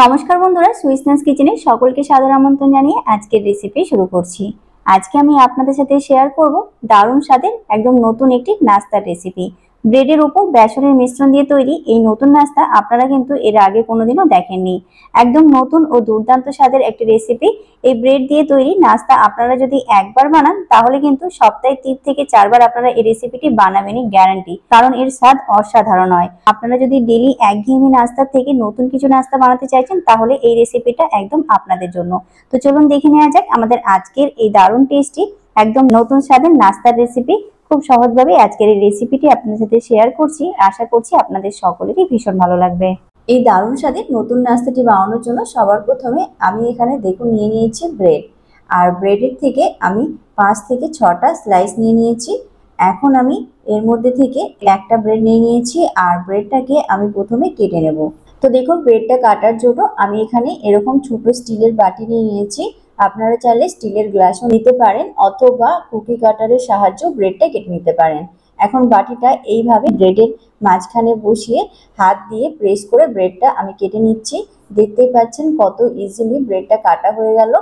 নমস্কার বন্ধুরা, সুইসনেস কিচেনে সকলকে সাদর আমন্ত্রণ জানিয়ে আজকের রেসিপি শুরু করছি। আজকে আমি আপনাদের সাথে শেয়ার করব দারুণ স্বাদের একদম নতুন একটি নাস্তার রেসিপি। ব্রেডের উপর বেসনের মিশ্রণ দিয়ে তৈরি এই নতুন নাস্তা আপনারা কিন্তু এর আগে কোনোদিনও দেখেননি। একদম নতুন ও দুর্দান্ত স্বাদের একটি রেসিপি। এই ব্রেড দিয়ে তৈরি নাস্তা আপনারা যদি একবার বানান তাহলে কিন্তু সপ্তাহে 3 থেকে 4 বার আপনারা এই রেসিপিটি বানাবেনই গ্যারান্টি, কারণ এর স্বাদ অসাধারণ হয়। আপনারা যদি ডেইলি একঘেয়েমি নাস্তা থেকে নতুন কিছু নাস্তা বানাতে চাইছেন তাহলে এই রেসিপিটা একদম আপনাদের জন্য। তো চলুন দেখে নেওয়া যাক আমাদের আজকের এই দারুণ টেস্টি একদম নতুন স্বাদের নাস্তার রেসিপি। খুব সহজভাবে আজকের এই রেসিপিটি আপনাদের সাথে শেয়ার করছি। আশা করছি আপনাদের সকলেরই ভীষণ ভালো লাগবে। এই দারুণ স্বাদের নতুন নাস্তাটি বানানোর জন্য সবার প্রথমে আমি এখানে দেখুন নিয়ে নিয়েছি ব্রেড, আর ব্রেডের থেকে আমি 5 থেকে 6টা স্লাইস নিয়ে নিয়েছি। এখন আমি এর মধ্যে থেকে একটা ব্রেড নিয়ে নিয়েছি আর ব্রেডটাকে আমি প্রথমে কেটে নেব। তো দেখুন ব্রেডটা কাটার জন্য আমি এখানে এরকম ছোট স্টিলের বাটি নিয়ে নিয়েছি। আপনারা চাইলে স্টিলের গ্লাসও নিতে পারেন অথবা কুকি কাটারের সাহায্যে ব্রেডটা কেটে নিতে পারেন। এখন বাটিটা এইভাবে ব্রেডের মাঝখানে বসিয়ে হাত দিয়ে প্রেস করে ব্রেডটা আমি কেটে নিচ্ছি। দেখতেই পাচ্ছেন কত ইজিলি ব্রেডটা কাটা হয়ে গেল।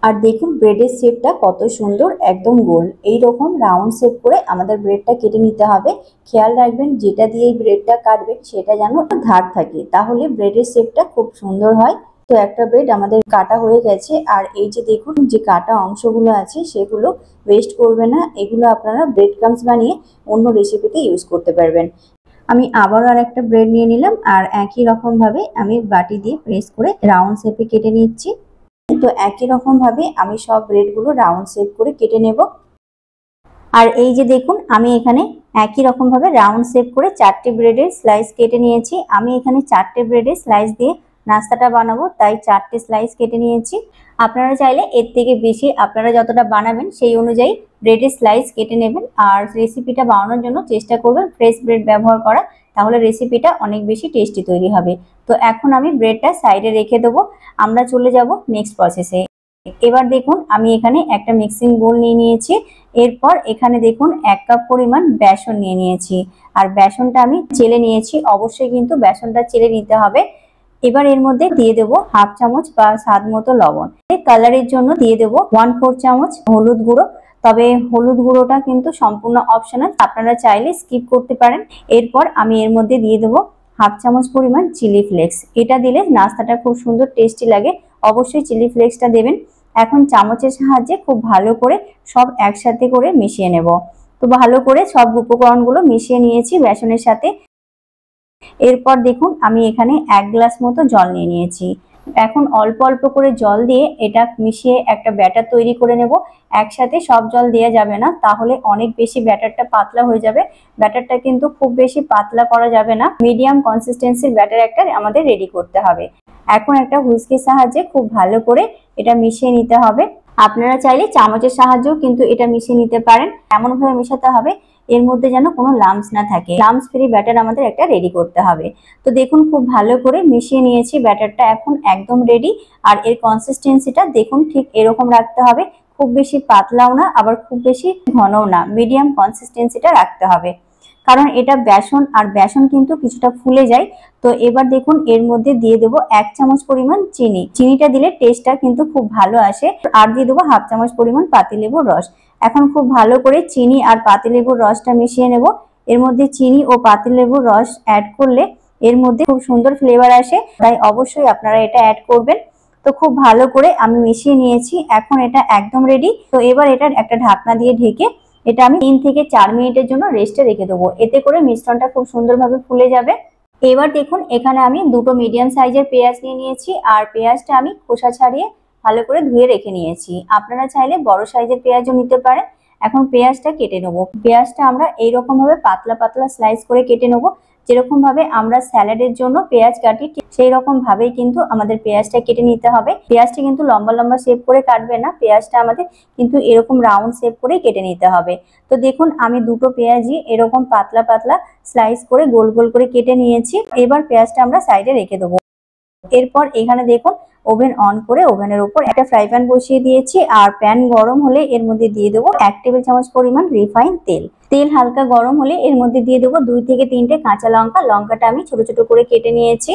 আর দেখুন ব্রেডের শেপটা কত সুন্দর, একদম গোল। এইরকম রাউন্ড শেপ করে আমাদের ব্রেডটা কেটে নিতে হবে। খেয়াল রাখবেন যেটা দিয়ে ব্রেডটা কাটবেন সেটা যেন ধার থাকে, তাহলে ব্রেডের শেপটা খুব সুন্দর হয়। তো একটা ব্রেড আমাদের কাটা হয়ে গেছে। আর এই যে দেখুন যে কাটা অংশগুলো আছে সেগুলো ওয়েস্ট করবে না, এগুলো আপনারা ব্রেড ক্রাম্বস বানিয়ে অন্য রেসিপিতে ইউজ করতে পারবেন। আমি আবারও আর একটা ব্রেড নিয়ে নিলাম আর একই রকম ভাবে আমি বাটি দিয়ে প্রেস করে রাউন্ড শেপে কেটে নিচ্ছি। তো একই রকম ভাবে আমি সব ব্রেডগুলো রাউন্ড শেপ করে কেটে নেব। আর এই যে দেখুন আমি এখানে একই রকম ভাবে রাউন্ড শেপ করে 4টে ব্রেডের স্লাইস কেটে নিয়েছি। আমি এখানে 4টে ব্রেডের স্লাইস দিয়ে নাস্তাটা বানাবো, তাই 4টে স্লাইস কেটে নিয়েছি। আপনারা চাইলে এর থেকে বেশি আপনারা যতটা বানাবেন সেই অনুযায়ী ব্রেডের স্লাইস কেটে নেবেন। আর রেসিপিটা বানানোর জন্য চেষ্টা করবেন ফ্রেশ ব্রেড ব্যবহার করা, তাহলে রেসিপিটা অনেক বেশি টেস্টি তৈরি হবে। তো এখন আমি ব্রেডটা সাইডে রেখে দেবো, আমরা চলে যাব নেক্সট প্রসেসে। এবার দেখুন আমি এখানে একটা মিক্সিং বোল নিয়ে নিয়েছি। এরপর এখানে দেখুন 1 কাপ পরিমাণ বেসন নিয়ে নিয়েছি। আর বেসনটা আমি চেলে নিয়েছি, অবশ্যই কিন্তু বেসনটা চেলে নিতে হবে। এবার এর মধ্যে দিয়ে দেবো হাফ চামচ বা স্বাদ মতো লবণ। কালারের জন্য দিয়ে দেবো 1/4 চামচ হলুদ গুঁড়ো। তবে হলুদ গুঁড়োটা কিন্তু সম্পূর্ণ অপশনাল, আপনারা চাইলে স্কিপ করতে পারেন। এরপর আমি এর মধ্যে দিয়ে দেবো হাফ চামচ পরিমাণ চিলি ফ্লেক্স। এটা দিলে নাস্তাটা খুব সুন্দর টেস্টি লাগে, অবশ্যই চিলি ফ্লেক্সটা দেবেন। এখন চামচের সাহায্যে খুব ভালো করে সব একসাথে করে মিশিয়ে নেব। তো ভালো করে সব উপকরণগুলো মিশিয়ে নিয়েছি বেসনের সাথে। এরপর দেখুন আমি এখানে 1 গ্লাস মতো জল নিয়ে নিয়েছি। এখন অল্প অল্প করে জল দিয়ে এটা মিশিয়ে একটা ব্যাটার তৈরি করে নেব। একসাথে সব জল দেওয়া যাবে না, তাহলে অনেক বেশি ব্যাটারটা পাতলা হয়ে যাবে। ব্যাটারটা কিন্তু খুব বেশি পাতলা করা যাবে না, মিডিয়াম কনসিস্টেন্সির ব্যাটার একটা আমাদের রেডি করতে হবে। এখন একটা হুইস্কের সাহায্যে খুব ভালো করে এটা মিশিয়ে নিতে হবে। আপনারা চাইলে চামচের সাহায্যেও কিন্তু এটা মিশিয়ে নিতে পারেন। এমন ভাবে মেশাতে হবে এর মধ্যে যেন কোনো লাম্পস না থাকে। লাম্পস ফ্রি ব্যাটার আমাদের একটা রেডি করতে হবে। তো দেখুন খুব ভালো করে মিশিয়ে নিয়েছি, ব্যাটারটা এখন একদম রেডি। আর এর কনসিস্টেন্সিটা দেখুন ঠিক এরকম রাখতে হবে, খুব বেশি পাতলাও না আবার খুব বেশি ঘনও না, মিডিয়াম কনসিস্টেন্সিটা রাখতে হবে, কারণ এটা বেসন আর বেসন কিন্তু কিছুটা ফুলে যায়। তো এবার দেখুন এর মধ্যে দিয়ে দেবো 1 চামচ পরিমাণ চিনি। চিনিটা দিলে টেস্টটা কিন্তু খুব ভালো আসে। আর দিয়ে দেবো হাফ চামচ পরিমাণ পাতিলেবুর রস। এখন খুব ভালো করে চিনি আর পাতিলেবুর রসটা মিশিয়ে নেব। এর মধ্যে চিনি ও পাতিলেবুর রস অ্যাড করলে এর মধ্যে খুব সুন্দর ফ্লেভার আসে, তাই অবশ্যই আপনারা এটা অ্যাড করবেন। তো খুব ভালো করে আমি মিশিয়ে নিয়েছি, এখন এটা একদম রেডি। তো এবার এটা একটা ঢাকনা দিয়ে ঢেকে এটা আমি 3 থেকে 4 মিনিটের জন্য রেস্টে রেখে দেবো, এতে করে মিশ্রণটা খুব সুন্দরভাবে ফুলে যাবে। এবার দেখুন এখানে আমি দুটো মিডিয়াম সাইজের পেঁয়াজ নিয়ে নিয়েছি আর পেঁয়াজটা আমি খোসা ছাড়িয়ে ভালো করে ধুয়ে রেখে নিয়েছি। আপনারা চাইলে বড় সাইজের পেঁয়াজও নিতে পারেন। এখন পেঁয়াজটা কেটে নেবো। পেঁয়াজটা আমরা এইরকম ভাবে পাতলা পাতলা স্লাইস করে কেটে নেবো, যেরকম ভাবে আমরা স্যালাডের জন্য পেঁয়াজ কাটি সেই রকম ভাবেই কিন্তু আমাদের পেঁয়াজটা কেটে নিতে হবে। পেঁয়াজটা কিন্তু লম্বা লম্বা শেপ করে কাটবে না, পেঁয়াজটা আমাদের কিন্তু এরকম রাউন্ড শেপ করে কেটে নিতে হবে। তো দেখুন আমি দুটো পেঁয়াজই এরকম পাতলা পাতলা স্লাইস করে গোল গোল করে কেটে নিয়েছি। এবার পেঁয়াজটা আমরা সাইডে রেখে দেবো। এরপর এখানে দেখুন ওভেন অন করে ওভেনের উপর একটা ফ্রাই প্যান বসিয়ে দিয়েছি। আর প্যান গরম হলে এর মধ্যে দিয়ে দেবো 1 টেবিল চামচ পরিমাণ রিফাইন তেল। তেল হালকা গরম হলে এর মধ্যে দিয়ে দেবো 2 থেকে 3টে কাঁচা লঙ্কা। লঙ্কাটা আমি ছোট ছোট করে কেটে নিয়েছি।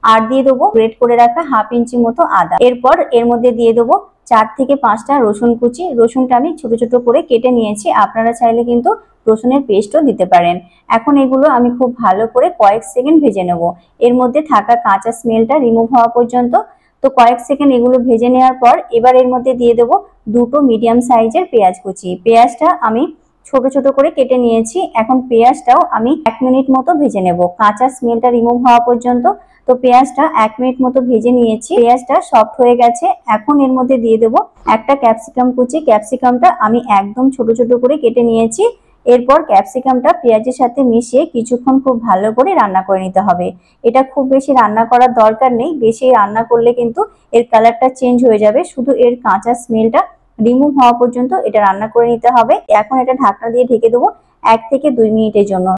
আর দিয়ে দেবো গ্রেট করে রাখা 1/2 ইঞ্চি মতো আদা। এরপর এর মধ্যে দিয়ে দেবো 4 থেকে 5টা রসুন কুচি। রসুনটা আমি ছোট ছোট করে কেটে নিয়েছি, আপনারা চাইলে কিন্তু রসুনের পেস্টও দিতে পারেন। এখন এগুলো আমি খুব ভালো করে কয়েক সেকেন্ড ভেজে নেব, এর মধ্যে থাকা কাঁচা স্মেলটা রিমুভ হওয়া পর্যন্ত। তো কয়েক সেকেন্ড এগুলো ভেজে নেওয়ার পর এবার এর মধ্যে দিয়ে দেবো 2টো মিডিয়াম সাইজের পেঁয়াজ কুচি। পেঁয়াজটা আমি ছোট ছোট করে কেটে নিয়েছি। এখন পেঁয়াজটাও আমি 1 মিনিট মতো ভেজে নেব, কাঁচা স্মেলটা রিমুভ হওয়া পর্যন্ত। তো পেঁয়াজটা 1 মিনিট মতো ভেজে নিয়েছি, পেঁয়াজটা সফট হয়ে গেছে। এখন এর মধ্যে দিয়ে দেবো একটা ক্যাপসিকাম কুচি। ক্যাপসিকামটা আমি একদম ছোট ছোট করে কেটে নিয়েছি। এরপর ক্যাপসিকামটা পেঁয়াজের সাথে মিশিয়ে কিছুক্ষণ খুব ভালো করে রান্না করে নিতে হবে। এটা খুব বেশি রান্না করার দরকার নেই, বেশি রান্না করলে কিন্তু এর কালারটা চেঞ্জ হয়ে যাবে। শুধু এর কাঁচা স্মেলটা রিমুভ হওয়া পর্যন্ত এটা রান্না করে নিতে হবে। এখন এটা ঢাকনা দিয়ে ঢেকে দেবো 1 থেকে 2 মিনিটের জন্য।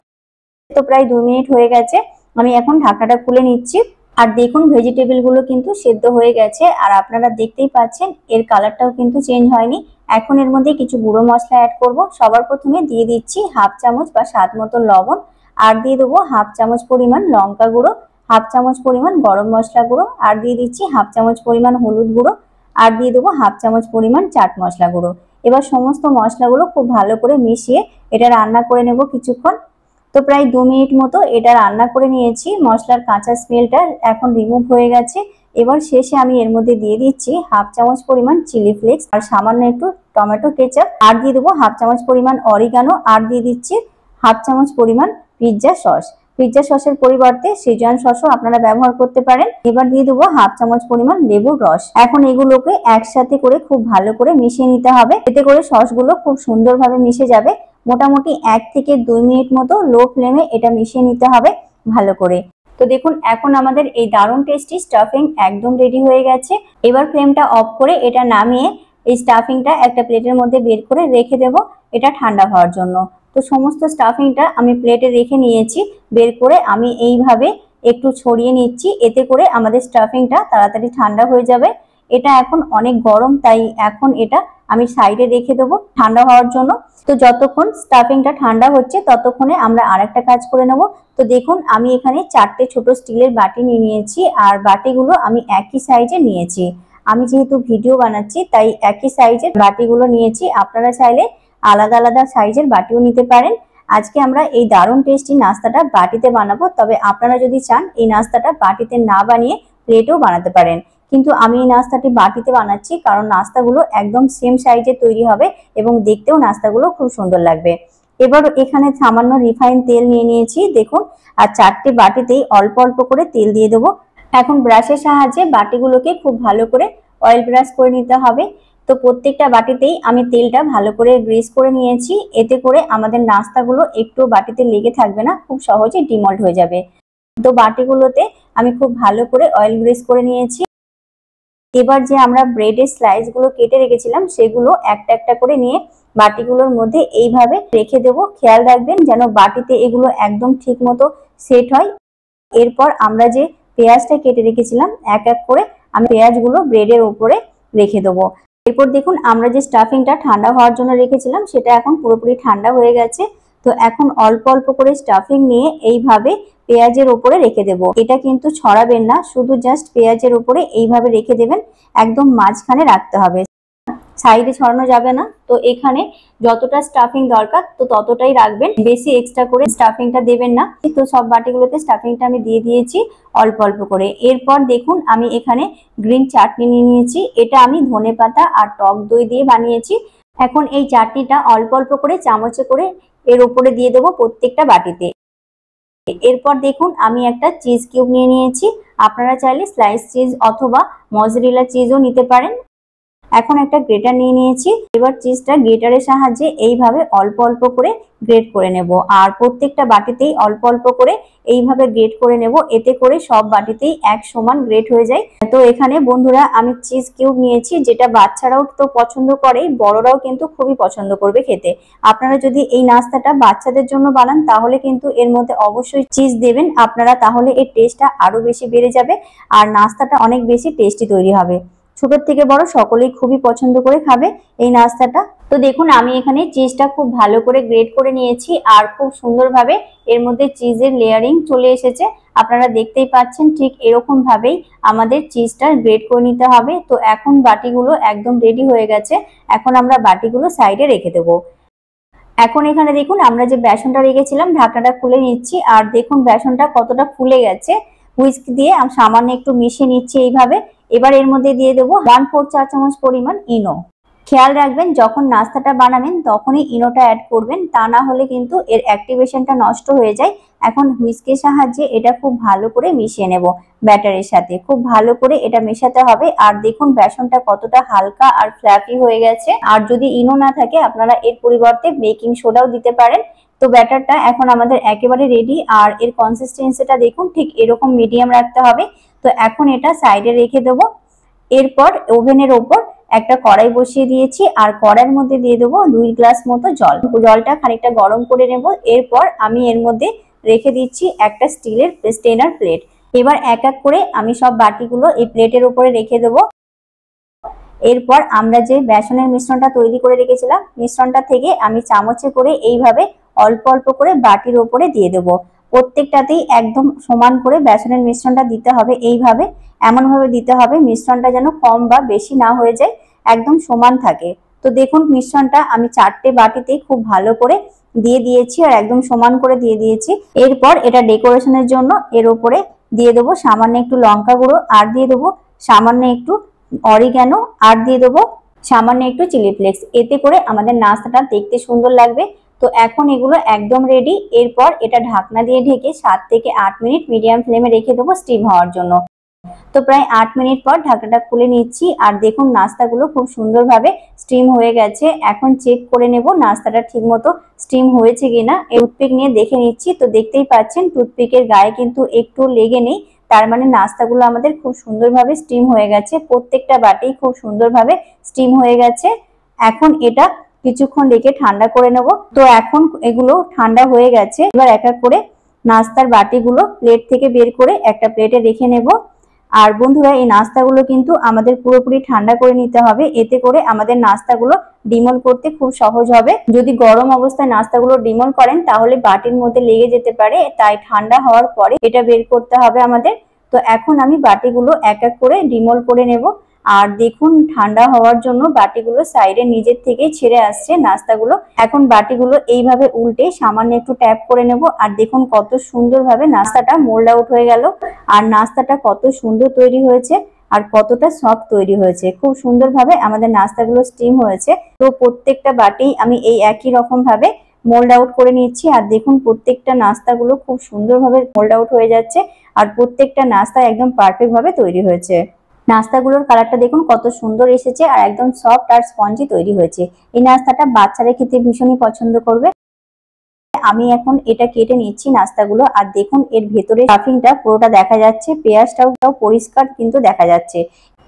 তো প্রায় 2 মিনিট হয়ে গেছে, আমি এখন ঢাকনাটা খুলে নিচ্ছি। আর দেখুন ভেজিটেবল গুলো কিন্তু সেদ্ধ হয়ে গেছে, আর আপনারা দেখতেই পাচ্ছেন এর কালারটাও কিন্তু চেঞ্জ হয়নি। এখন এর মধ্যে কিছু গুঁড়ো মশলা অ্যাড করব। সবার প্রথমে দিয়ে দিচ্ছি 1/2 চামচ বা স্বাদ মতো লবণ, আর দিয়ে দেবো 1/2 চামচ পরিমাণ লঙ্কা গুঁড়ো, 1/2 চামচ পরিমাণ গরম মশলা গুঁড়ো, আর দিয়ে দিচ্ছি 1/2 চামচ পরিমাণ হলুদ গুঁড়ো, আর দিয়ে দেবো 1/2 চামচ পরিমাণ চাট মশলা গুঁড়ো। এবার সমস্ত মশলাগুলো খুব ভালো করে মিশিয়ে এটা রান্না করে নেব কিছুক্ষণ। তো প্রায় 2 মিনিট মতো এটা রান্না করে নিয়েছি। মশলার কাঁচা স্মেলটা এখন রিমুভ হয়ে গেছে। এবার শেষে আমি এর মধ্যে দিয়ে দিচ্ছি 1/2 চামচ পরিমাণ চিলি ফ্লেক্স, আর সামান্য একটু টমেটো কেচাপ, আর দিয়ে দেবো 1/2 চামচ পরিমাণ অরিগানো, আর দিয়ে দিচ্ছি 1/2 চামচ পরিমাণ পিৎজা সস। পিৎজা সসের পরিবর্তে সিজওয়ান সসও আপনারা ব্যবহার করতে পারেন। এবার দিয়ে দেবো 1/2 চামচ পরিমাণ লেবুর রস। এখন এগুলোকে একসাথে করে খুব ভালো করে মিশিয়ে নিতে হবে, এতে করে সসগুলো খুব সুন্দরভাবে মিশে যাবে। মোটামুটি 1 থেকে 2 মিনিট মতো লো ফ্লেমে এটা মিশিয়ে নিতে হবে ভালো করে। তো দেখুন এখন আমাদের এই দারুণ টেস্টি স্টাফিং একদম রেডি হয়ে গেছে। এবার ফ্লেমটা অফ করে এটা নামিয়ে এই স্টাফিংটা একটা প্লেটের মধ্যে বের করে রেখে দেব এটা ঠান্ডা হওয়ার জন্য। তো সমস্ত স্টাফিংটা আমি প্লেটে রেখে নিয়েছি, বের করে আমি এইভাবে একটু ছড়িয়ে নিচ্ছি, এতে করে আমাদের স্টাফিংটা তাড়াতাড়ি ঠান্ডা হয়ে যাবে। এটা এখন অনেক গরম, তাই এখন এটা আমি সাইডে রেখে দেবো ঠান্ডা হওয়ার জন্য। তো যতক্ষণ স্টাফিংটা ঠান্ডা হচ্ছে ততক্ষণে আমরা আরেকটা কাজ করে নেব। তো দেখুন আমি এখানে 4টে ছোট স্টিলের বাটি নিয়ে নিয়েছি, আর বাটিগুলো আমি একই সাইজে নিয়েছি। আমি যেহেতু ভিডিও বানাচ্ছি তাই একই সাইজের বাটিগুলো নিয়েছি, আপনারা চাইলে আলাদা আলাদা সাইজের বাটিও নিতে পারেন। আজকে আমরা এই দারুণ টেস্টি নাস্তাটা বাটিতে বানাবো, তবে আপনারা যদি চান এই নাস্তাটা বাটিতে না বানিয়ে প্লেটেও বানাতে পারেন। কিন্তু আমি এই নাস্তাটি বাটিতে বানাচ্ছি কারণ নাস্তাগুলো একদম সেম সাইজে তৈরি হবে এবং দেখতেও নাস্তাগুলো খুব সুন্দর লাগবে। এবার এখানে সামান্য রিফাইন তেল নিয়ে নিয়েছি দেখুন, আর 4টে বাটিতেই অল্প অল্প করে তেল দিয়ে দেবো। এখন ব্রাশের সাহায্যে বাটিগুলোকে খুব ভালো করে অয়েল ব্রাশ করে নিতে হবে। তো প্রত্যেকটা বাটিতেই আমি তেলটা ভালো করে গ্রিস করে নিয়েছি, এতে করে আমাদের নাস্তাগুলো একটু বাটিতে লেগে থাকবে না, খুব সহজে ডিমল্ট হয়ে যাবে। তো বাটিগুলোতে আমি খুব ভালো করে অয়েল গ্রিস করে নিয়েছি। এবার যে আমরা ব্রেডের স্লাইস গুলো কেটে রেখেছিলাম সেগুলো একটা একটা করে নিয়ে বাটিগুলোর মধ্যে এইভাবে রেখে দেবো। খেয়াল রাখবেন যেন বাটিতে এগুলো একদম ঠিক মতো সেট হয়। এরপর আমরা যে পেঁয়াজটা কেটে রেখেছিলাম এক এক করে আমি পেঁয়াজগুলো ব্রেডের উপরে রেখে দেবো। এরপর দেখুন আমরা যে স্টাফিংটা ঠান্ডা হওয়ার জন্য রেখেছিলাম সেটা এখন পুরোপুরি ঠান্ডা হয়ে গেছে। তো এখন অল্প অল্প করে স্টাফিং নিয়ে এইভাবে পেঁয়াজের উপরে রেখে দেব। এটা কিন্তু ছড়াবেন না, শুধু জাস্ট পেঁয়াজের উপরে এইভাবে রেখে দেবেন, একদম মাঝখানে রাখতে হবে, সাইডে ছড়ানো যাবে না। তো এখানে যতটা স্টাফিং দরকার তো ততটাই রাখবেন, বেশি এক্সট্রা করে স্টাফিংটা দেবেন না। তো সব বাটিগুলোতে স্টাফিংটা আমি দিয়ে দিয়েছি অল্প অল্প করে। এরপর দেখুন আমি এখানে গ্রিন চাটনি নিয়ে নিয়েছি, এটা আমি ধনেপাতা আর টক দই দিয়ে বানিয়েছি। এখন এই চাটনিটা অল্প অল্প করে চামচে করে এর উপরে দিয়ে দেবো প্রত্যেকটা বাটিতে। এরপর দেখুন আমি একটা চিজ কিউব নিয়ে নিয়েছি, আপনারা চাইলে স্লাইস চিজ অথবা মজরেলা চিজও নিতে পারেন। এখন একটা গ্রেটার নিয়ে নিয়েছি, এবার চিজটা গ্রেটারের সাহায্যে এইভাবে অল্প অল্প করে গ্রেট করে নেব, আর প্রত্যেকটা বাটিতেই অল্প অল্প করে এইভাবে গ্রেট করে নেব, এতে করে সব বাটিতেই এক সমান গ্রেট হয়ে যায়। তো এখানে বন্ধুরা আমি চিজ কিউব নিয়েছি, যেটা বাচ্চারাও তো পছন্দ করে, বড়রাও কিন্তু খুবই পছন্দ করবে খেতে। আপনারা যদি এই নাস্তাটা বাচ্চাদের জন্য বানান তাহলে কিন্তু এর মধ্যে অবশ্যই চিজ দেবেন আপনারা, তাহলে এর টেস্টটা আরো বেশি বেড়ে যাবে আর নাস্তাটা অনেক বেশি টেস্টি তৈরি হবে। ছোট থেকে বড় সকলেই খুবই পছন্দ করে খাবে এই নাস্তাটা। তো দেখুন আমি এখানে চিজটা খুব ভালো করে গ্রেট করে নিয়েছি আর খুব সুন্দরভাবে এর মধ্যে চিজের লেয়ারিং চলে এসেছে। আপনারা দেখতেই পাচ্ছেন ঠিক এরকম ভাবেই আমাদের চিজটা গ্রেট করে নিতে হবে। তো এখন বাটিগুলো একদম রেডি হয়ে গেছে। এখন আমরা বাটিগুলো সাইডে রেখে দেবো। এখন এখানে দেখুন আমরা যে বেসনটা রেখেছিলাম ঢাকনাটা খুলে নিচ্ছি আর দেখুন বেসনটা কতটা ফুলে গেছে। হুইস্ক দিয়ে আমি সামান্য একটু মিশিয়ে নিচ্ছি এইভাবে। এবার এর মধ্যে দিয়ে দেবো 1/4 চা চামচ পরিমাণ ইনো। খেয়াল রাখবেন যখন নাস্তাটা বানাবেন তখনই ইনোটা অ্যাড করবেন, তা না হলে কিন্তু এর অ্যাক্টিভেশনটা নষ্ট হয়ে যায়। এখন হুইস্কের সাহায্যে এটা খুব ভালো করে মিশিয়ে নেব ব্যাটারের সাথে। খুব ভালো করে এটা মেশাতে হবে। আর দেখুন বেসনটা কতটা হালকা আর ফ্ল্যাফি হয়ে গেছে। আর যদি ইনো না থাকে আপনারা এর পরিবর্তে বেকিং সোডাও দিতে পারেন। তো ব্যাটারটা এখন আমাদের একেবারে রেডি। আর এর কনসিস্টেন্সিটা দেখুন ঠিক এরকম মিডিয়াম রাখতে হবে। তো এখন এটা সাইডে রেখে দেবো। এরপর ওভেনের ওপর একটা কড়াই বসিয়ে দিয়েছি আর কড়াইয়ের মধ্যে দিয়ে দেবো 2 গ্লাস মতো জল। জলটা খানিকটা গরম করে নেব। এরপর আমি এর মধ্যে রেখে দিচ্ছি একটা স্টিলের স্টেনার প্লেট। এবার এক এক করে আমি সব বাটিগুলো এই প্লেটের উপরে রেখে দেবো। এরপর আমরা যে বেসনের মিশ্রণটা তৈরি করে রেখেছিলাম মিশ্রণটা থেকে আমি চামচে করে এইভাবে অল্প অল্প করে বাটির ওপরে দিয়ে দেবো। প্রত্যেকটাতেই একদম সমান করে বেসনের মিশ্রণটা দিতে হবে। এইভাবে এমনভাবে দিতে হবে মিশ্রণটা যেন কম বা বেশি না হয়ে যায়, একদম সমান থাকে। তো দেখুন মিশ্রণটা আমি 4টে বাটিতেই খুব ভালো করে দিয়ে দিয়েছি আর একদম সমান করে দিয়ে দিয়েছি। এরপর এটা ডেকোরেশনের জন্য এর উপরে দিয়ে দেবো সামান্য একটু লঙ্কা গুঁড়ো আর দিয়ে দেবো সামান্য একটু অরিগ্যানো আর দিয়ে দেবো সামান্য একটু চিলি ফ্লেক্স। এতে করে আমাদের নাস্তাটা দেখতে সুন্দর লাগবে। তো এখন এগুলো একদম রেডি। এরপর এটা ঢাকনা দিয়ে ঢেকে 7 থেকে 8 মিনিট মিডিয়াম ফ্লেমে রেখে দেবো স্টিম হওয়ার জন্য। তো প্রায় 8 মিনিট পর ঢাকনাটা খুলে নিচ্ছি আর দেখুন নাস্তাগুলো খুব সুন্দরভাবে স্টিম হয়ে গেছে। এখন চেক করে নেব নাস্তাটা ঠিকমতো স্টিম হয়েছে কিনা। টুথপিক নিয়ে দেখে নিচ্ছি। তো দেখতেই পাচ্ছেন টুথপিকের গায়ে কিন্তু একটু লেগে নেই, তার মানে নাস্তাগুলো আমাদের খুব সুন্দরভাবে স্টিম হয়ে গেছে। প্রত্যেকটা বাটি খুব সুন্দরভাবে স্টিম হয়ে গেছে। এখন এটা কিছুক্ষণ রেখে ঠান্ডা করে নেব। তো এখন এগুলো ঠান্ডা হয়ে গেছে। এবার এক এক করে নাস্তার বাটিগুলো প্লেট থেকে বের করে একটা প্লেটে রেখে নেব। আর বন্ধুরা এই নাস্তাগুলো কিন্তু আমাদের পুরোপুরি ঠান্ডা করে নিতে হবে, এতে করে আমাদের নাস্তাগুলো ডিমোল করতে খুব সহজ হবে। যদি গরম অবস্থায় নাস্তাগুলো ডিমোল করেন তাহলে বাটির মধ্যে লেগে যেতে পারে, তাই ঠান্ডা হওয়ার পরে এটা বের করতে হবে আমাদের। তো এখন আমি বাটিগুলো এক এক করে ডিমোল করে নেব। আর দেখুন ঠান্ডা হওয়ার জন্য বাটিগুলো সাইডে নিজের থেকেই ছেড়ে আসছে নাস্তাগুলো। এখন বাটিগুলো এইভাবে উল্টে সামান্য একটু ট্যাপ করে নেব। আর দেখুন কত সুন্দরভাবে নাস্তাটা মোল্ড আউট হয়ে গেল। আর নাস্তাটা কত সুন্দর তৈরি হয়েছে আর কতটা সফট তৈরি হয়েছে। খুব সুন্দরভাবে আমাদের নাস্তাগুলো স্টিম হয়েছে। তো প্রত্যেকটা বাটি আমি এই একই রকম ভাবে মোল্ড আউট করে নিচ্ছি। আর দেখুন প্রত্যেকটা নাস্তাগুলো খুব সুন্দরভাবে মোল্ড আউট হয়ে যাচ্ছে আর প্রত্যেকটা নাস্তা একদম পারফেক্ট ভাবে তৈরি হয়েছে। নাস্তাগুলোর কালারটা দেখুন কত সুন্দর এসেছে আর একদম সফট আর স্পঞ্জি তৈরি হয়েছে। এই নাস্তাটা বাচ্চারা খেতে ভীষণই পছন্দ করবে। আমি এখন এটা কেটে নিচ্ছি নাস্তাগুলো। আর দেখুন এর ভেতরে স্টাফিংটা পুরোটা দেখা যাচ্ছে, পেঁয়াজটাও পরিষ্কার কিন্তু দেখা যাচ্ছে।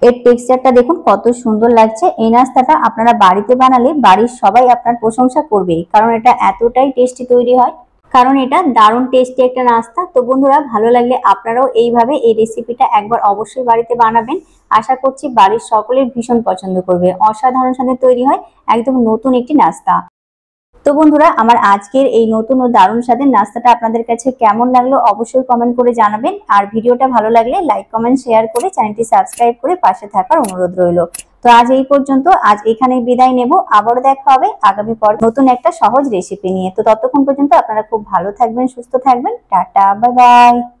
এর টেক্সচারটা দেখুন কত সুন্দর লাগছে। এই নাস্তাটা আপনারা বাড়িতে বানালে বাড়ির সবাই আপনার প্রশংসা করবে, কারণ এটা এতটাই টেস্টি তৈরি হয়। কারণ এটা দারুণ টেস্টি একটা নাস্তা। তো বন্ধুরা ভালো লাগলে আপনারাও এইভাবে এই রেসিপিটা একবার অবশ্যই বাড়িতে বানাবেন। আশা করছি বাড়ির সকলের ভীষণ পছন্দ করবে। অসাধারণ স্বাদে তৈরি হয় একদম নতুন একটি নাস্তা। তো বন্ধুরা আমার আজকের এই নতুন ও দারুণ স্বাদের নাস্তাটা আপনাদের কাছে কেমন লাগলো অবশ্যই কমেন্ট করে জানাবেন। আর ভিডিওটা ভালো লাগলে লাইক কমেন্ট শেয়ার করে চ্যানেলটি সাবস্ক্রাইব করে পাশে থাকার অনুরোধ রইল। তো আজ এই পর্যন্ত, আজ এখানেই বিদায় নেব। আবারও দেখা হবে আগামী পর্বে নতুন একটা সহজ রেসিপি নিয়ে। তো ততক্ষণ পর্যন্ত আপনারা খুব ভালো থাকবেন, সুস্থ থাকবেন। Tata, bye bye.